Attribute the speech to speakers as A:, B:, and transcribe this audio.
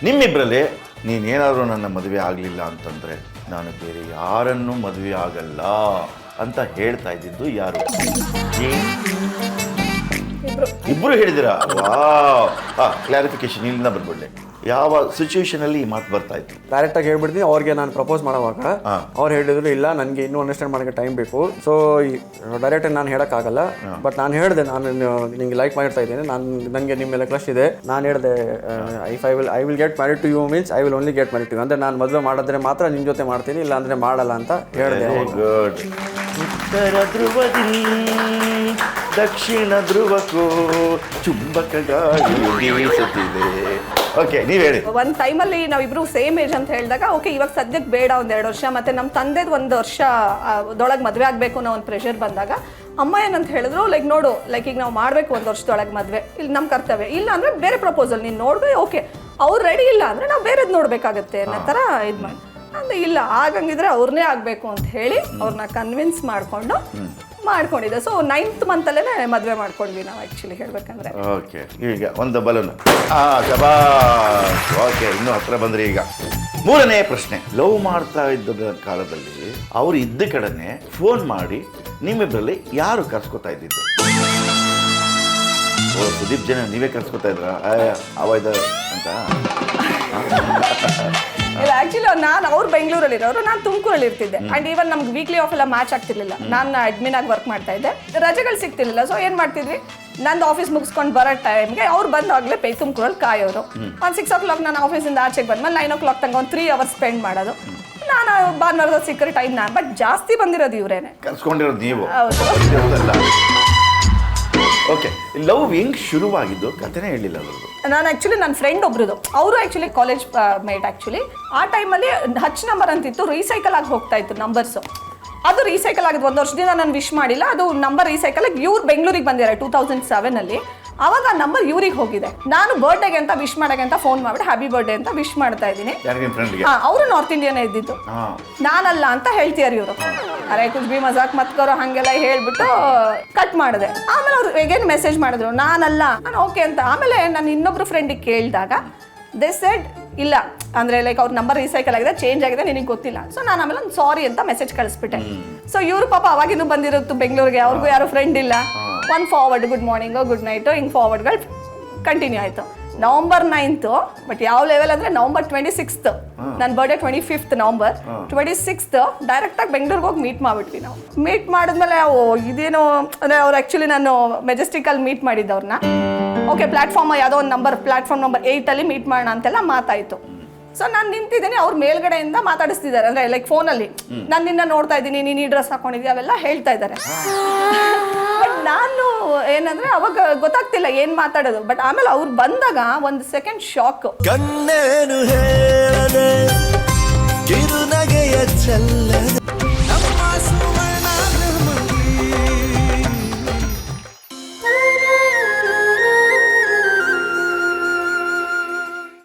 A: ನಿಮ್ಮಿಬ್ಬರಲ್ಲಿ ನೀನೇನಾದರೂ ನನ್ನ ಮದುವೆ ಆಗಲಿಲ್ಲ ಅಂತಂದರೆ ನಾನು ಬೇರೆ ಯಾರನ್ನೂ ಮದುವೆ ಆಗಲ್ಲ ಅಂತ ಹೇಳ್ತಾ ಇದ್ದಿದ್ದು ಯಾರು? ಇಬ್ಬರು ಹೇಳಿದಿರಾ? ಕ್ಲಾರಿಫಿಕೇಶನ್ ಇಲ್ಲಿಂದ ಬರ್ಬಿಡ್ಲೆ. ಯಾವ ಸಿಚುವೇಶನಲ್ಲಿ ಈ ಮಾತು ಬರ್ತಾ ಇತ್ತು?
B: ಡೈರೆಕ್ಟಾಗಿ ಹೇಳ್ಬಿಡ್ತೀನಿ. ಅವ್ರಿಗೆ ನಾನು ಪ್ರಪೋಸ್ ಮಾಡೋವಾಗ ಅವ್ರು ಹೇಳಿದ್ರು ಇಲ್ಲ ನನಗೆ ಇನ್ನೂ ಅಂಡರ್ಸ್ಟ್ಯಾಂಡ್ ಮಾಡೋಕ್ಕೆ ಟೈಮ್ ಬೇಕು. ಸೊ ಡೈರೆಕ್ಟಾಗಿ ನಾನು ಹೇಳೋಕ್ಕಾಗಲ್ಲ. ಬಟ್ ನಾನು ಹೇಳಿದೆ ನಾನು ನಿಂಗೆ ಲೈಕ್ ಮಾಡ್ತಾ ಇದ್ದೇನೆ, ನನಗೆ ನಿಮ್ಮ ಮೇಲೆ ಕ್ರಶ್ ಇದೆ. ನಾನು ಹೇಳಿದೆ if I will get married to you means I will only get married to you. ಅಂದರೆ ನಾನು ಮದುವೆ ಮಾಡಿದ್ರೆ ಮಾತ್ರ ನಿಮ್ಮ ಜೊತೆ ಮಾಡ್ತೀನಿ, ಇಲ್ಲ ಅಂದರೆ ಮಾಡಲ್ಲ ಅಂತ ಹೇಳಿದೆ.
A: ಗುಡ್. ಉತ್ತರ ಧ್ರುವದಿ ದಕ್ಷಿಣ ಧ್ರುವಕ್ಕೂ ಚುಂಬಕ ಗಾಳಿ ಬೀಸುತ್ತಿದೆ. ಓಕೆ, ನೀವು ಹೇಳಿ.
C: ಒಂದು ಟೈಮಲ್ಲಿ ನಾವಿಬ್ರು ಸೇಮ್ ಏಜ್ ಅಂತ ಹೇಳಿದಾಗ ಓಕೆ ಇವಾಗ ಸದ್ಯಕ್ಕೆ ಬೇಡ 1-2 ವರ್ಷ, ಮತ್ತೆ ನಮ್ಮ ತಂದೆದು 1 ವರ್ಷ ದೊಳಗೆ ಮದುವೆ ಆಗಬೇಕು ಅನ್ನೋ ಒಂದು ಪ್ರೆಷರ್ ಬಂದಾಗ ಅಮ್ಮ ಏನಂತ ಹೇಳಿದ್ರು, ಲೈಕ್ ನೋಡು, ಲೈಕ್ ಈಗ ನಾವು ಮಾಡಬೇಕು 1 ವರ್ಷದೊಳಗೆ ಮದುವೆ, ಇಲ್ಲಿ ನಮ್ಮ ಕರ್ತವ್ಯ, ಇಲ್ಲ ಅಂದರೆ ಬೇರೆ ಪ್ರಪೋಸಲ್ ನೀನು ನೋಡ್ಬೇ. ಓಕೆ ಅವ್ರು ರೆಡಿ ಇಲ್ಲ ಅಂದರೆ ನಾವು ಬೇರೆದು ನೋಡಬೇಕಾಗತ್ತೆ ಅನ್ನೋ ಥರ ಇದು ಮಾಡಿ ಅಂದರೆ ಇಲ್ಲ ಆಗಂಗಿದ್ರೆ ಅವ್ರನ್ನೇ ಆಗಬೇಕು ಅಂತ ಹೇಳಿ ಅವ್ರನ್ನ ಕನ್ವಿನ್ಸ್ ಮಾಡಿಕೊಂಡು ಮಾಡ್ಕೊಂಡಿದ್ದೆ. ಸೊ 9th ಮಂತಲ್ಲೇ ಮದುವೆ ಮಾಡ್ಕೊಂಡ್ವಿ ನಾವು ಆ್ಯಕ್ಚುಲಿ ಹೇಳ್ಬೇಕಂದ್ರೆ.
A: ಓಕೆ, ಈಗ ಒಂದು ಬಲೂನು. ಶಬಾಷ್. ಓಕೆ, ಇನ್ನೂ ಹತ್ರ ಬಂದ್ರಿ. ಈಗ 3ನೇ ಪ್ರಶ್ನೆ. ಲವ್ ಮಾಡ್ತಾ ಇದ್ದ ಕಾಲದಲ್ಲಿ ಅವ್ರು ಇದ್ದ ಕಡೆನೆ ಫೋನ್ ಮಾಡಿ ನಿಮ್ಮಿಬ್ಬರಲ್ಲಿ ಯಾರು ಕರ್ಸ್ಕೊತಾ ಇದ್ದಿದ್ದು? ಸುದೀಪ್ ಜನ ನೀವೇ ಕರ್ಸ್ಕೊತಾ ಇದ್ರ ಅವ ಇದ ಅಂತ?
C: ಇಲ್ಲ, ಆ್ಯಕ್ಚುಲಿ ಅವ್ರು ಬೆಂಗಳೂರಲ್ಲಿರೋರು, ನಾನು ತುಮಕೂರಲ್ಲಿ ಇರ್ತಿದ್ದೆ. ಆ್ಯಂಡ್ ಈವನ್ ನಮ್ಗೆ ವೀಕ್ಲಿ ಆಫ್ ಎಲ್ಲ ಮ್ಯಾಚ್ ಆಗ್ತಿರ್ಲಿಲ್ಲ. ನಾನು ಅಡ್ಮಿನ್ ಆಗಿ ವರ್ಕ್ ಮಾಡ್ತಾ ಇದ್ದೆ, ರಜೆಗಳು ಸಿಗ್ತಿರ್ಲಿಲ್ಲ. ಸೊ ಏನು ಮಾಡ್ತಿದ್ವಿ, ನಂದು ಆಫೀಸ್ ಮುಗಿಸ್ಕೊಂಡು ಬರೋ ಟೈಮ್ಗೆ ಅವ್ರು ಬಂದಾಗಲೇ ತುಮಕೂರಲ್ಲಿ ಕಾಯೋರು. ಒಂದು 6 o'clock ನಾನು ಆಫೀಸಿಂದ ಆಚೆಗೆ ಬಂದ್ಮೇಲೆ 9 o'clock ತನಕ ಒಂದು 3 hours ಸ್ಪೆಂಡ್ ಮಾಡೋದು. ನಾನು ಭಾನುವಾರದ ಸಿಕ್ಕರೆ ಟೈಮ್ ನಾನು, ಬಟ್ ಜಾಸ್ತಿ ಬಂದಿರೋದು ಇವರೇನೆ
A: ಕರ್ಸ್ಕೊಂಡಿರೋದು ನೀವು.
C: ಹೌದು.
A: ಓಕೆ, ಲವ್ ಹೆಂಗ್ ಶುರುವಾಗಿದ್ದು ಕಥೆನೇ ಹೇಳಿಲ್ಲ ಅವ್ರದ್ದು.
C: ನಾನು ಆ್ಯಕ್ಚುಲಿ ನನ್ನ ಫ್ರೆಂಡ್ ಒಬ್ರದ್ದು, ಅವರು ಆ್ಯಕ್ಚುಲಿ ಕಾಲೇಜ್ ಮೇಟ್. ಆ್ಯಕ್ಚುಲಿ ಆ ಟೈಮಲ್ಲಿ ಹಚ್ ನಂಬರ್ ಅಂತಿತ್ತು, ರೀಸೈಕಲ್ ಆಗಿ ಹೋಗ್ತಾ ಇತ್ತು ನಂಬರ್ಸು. ಅದು ರೀಸೈಕಲ್ ಆಗಿದ್ದು 1 ವರ್ಷದಿಂದ ನಾನು ವಿಶ್ ಮಾಡಿಲ್ಲ, ಅದು ನಂಬರ್ ರೀಸೈಕಲ್ ಆಗಿ ಇವ್ರು ಬೆಂಗಳೂರಿಗೆ ಬಂದಿದ್ದಾರೆ 2007ಅಲ್ಲಿ. ಅವಾಗ ಆ ನಂಬರ್ ಇವ್ರಿಗೆ ಹೋಗಿದೆ. ನಾನು ಬರ್ಡೇಗೆ ಅಂತ ವಿಶ್ ಮಾಡೋಕೆ ಅಂತ ಫೋನ್ ಮಾಡಿಬಿಟ್ಟು ಹ್ಯಾಪಿ ಬರ್ಡೇ ಅಂತ ವಿಶ್ ಮಾಡ್ತಾ ಇದ್ದೀನಿ. ಅವರು ನಾರ್ತ್ ಇಂಡಿಯನ್ ಇದ್ದಿದ್ದು, ನಾನಲ್ಲ ಅಂತ ಹೇಳ್ತಿಯಾರ ಇವರು. ಅರೆ ಕುಚ್ ಬಿ ಮಜಾಕ್ ಮತ್ಕರೋ ಹಾಗೆಲ್ಲ ಹೇಳ್ಬಿಟ್ಟು ಕಟ್ ಮಾಡಿದೆ. ಆಮೇಲೆ ಅವ್ರು ಹೇಗೇನು ಮೆಸೇಜ್ ಮಾಡಿದ್ರು, ನಾನಲ್ಲ, ನಾನು ಓಕೆ ಅಂತ. ಆಮೇಲೆ ನಾನು ಇನ್ನೊಬ್ರು ಫ್ರೆಂಡಿಗೆ ಕೇಳಿದಾಗ ದೇ ಸೆಡ್ ಇಲ್ಲ ಅಂದರೆ ಲೈಕ್ ಅವ್ರ ನಂಬರ್ ರೀಸೈಕಲ್ ಆಗಿದೆ, ಚೇಂಜ್ ಆಗಿದೆ, ನಿನಗೆ ಗೊತ್ತಿಲ್ಲ. ಸೊ ನಾನು ಆಮೇಲೆ ಒಂದು ಸಾರಿ ಅಂತ ಮೆಸೇಜ್ ಕಳಿಸ್ಬಿಟ್ಟೆ. ಸೊ ಇವರು ಪಾಪ ಅವಾಗಿನ್ನೂ ಬಂದಿರುತ್ತು ಬೆಂಗಳೂರಿಗೆ, ಅವ್ರಿಗೂ ಯಾರು ಫ್ರೆಂಡ್ ಇಲ್ಲ. ಒಂದು forward, good morning good night ಹಿಂಗೆ ಫಾರ್ವರ್ಡ್ಗಳು ಕಂಟಿನ್ಯೂ ಆಯಿತು. November 9th, ಬಟ್ ಯಾವ ಲೆವೆಲ್ ಅಂದರೆ November 26th, ನನ್ನ ಬರ್ಡೇ 25th November 26th ಡೈರೆಕ್ಟಾಗಿ ಬೆಂಗಳೂರಿಗೆ ಹೋಗಿ ಮೀಟ್ ಮಾಡಿಬಿಟ್ವಿ ನಾವು. ಮೀಟ್ ಮಾಡಿದ್ಮೇಲೆ ಇದೇನು ಅಂದರೆ ಅವ್ರು ಆ್ಯಕ್ಚುಲಿ ನಾನು ಮೆಜೆಸ್ಟಿಕಲ್ಲಿ ಮೀಟ್ ಮಾಡಿದ್ದವ್ರನ್ನ. ಓಕೆ, ಪ್ಲಾಟ್ಫಾರ್ಮ್ ಯಾವುದೋ ಒಂದು ಪ್ಲಾಟ್ಫಾರ್ಮ್ ನಂಬರ್ 8 ಮೀಟ್ ಮಾಡೋಣ ಅಂತೆಲ್ಲ ಮಾತಾಯಿತು. ಸೊ ನಾನು ನಿಂತಿದ್ದೀನಿ, ಅವ್ರ ಮೇಲ್ಗಡೆಯಿಂದ ಮಾತಾಡಿಸ್ತಿದ್ದಾರೆ, ಅಂದರೆ ಲೈಕ್ ಫೋನಲ್ಲಿ ನಾನು ನಿನ್ನ ನೋಡ್ತಾ ಇದ್ದೀನಿ, ನೀನು ಈ ಡ್ರೆಸ್ ಹಾಕೊಂಡಿದ್ದೀವಿ ಅವೆಲ್ಲ ಹೇಳ್ತಾ ಇದ್ದಾರೆ. ಬಟ್ ನಾನು ಏನಂದರೆ ಅವಾಗ ಗೊತ್ತಾಗ್ತಿಲ್ಲ ಏನು ಮಾತಾಡೋದು. ಬಟ್ ಆಮೇಲೆ ಅವ್ರು ಬಂದಾಗ 1 ಸೆಕೆಂಡ್ ಶಾಕ್.
D: ಕಣ್ಣೇನು ಹೇಳದೆ ಕಿರುನಗೆಯ ಚೆಲ್ಲದೆ